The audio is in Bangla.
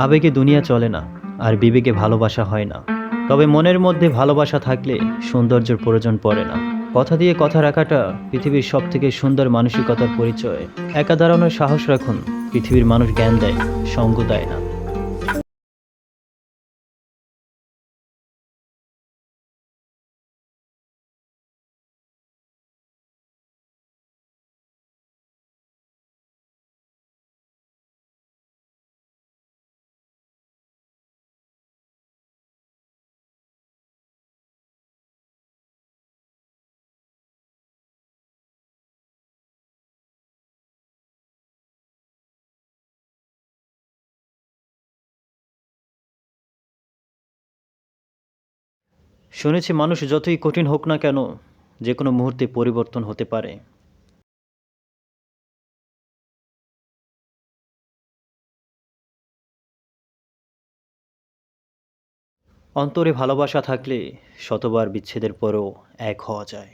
আবেগে দুনিয়া চলে না, আর বিবেকে ভালোবাসা হয় না। তবে মনের মধ্যে ভালোবাসা থাকলে সৌন্দর্যের প্রয়োজন পড়ে না। কথা দিয়ে কথা রাখাটা পৃথিবীর সব থেকে সুন্দর মানসিকতার পরিচয়। একা দাঁড়ানোর সাহস রাখুন। পৃথিবীর মানুষ জ্ঞান দেয়, সঙ্গ দেয় না। শুনেছি মানুষ যতই কঠিন হোক না কেন, যে কোনো মুহূর্তে পরিবর্তন হতে পারে। অন্তরে ভালোবাসা থাকলে শতবার বিচ্ছেদের পরেও এক হওয়া যায়।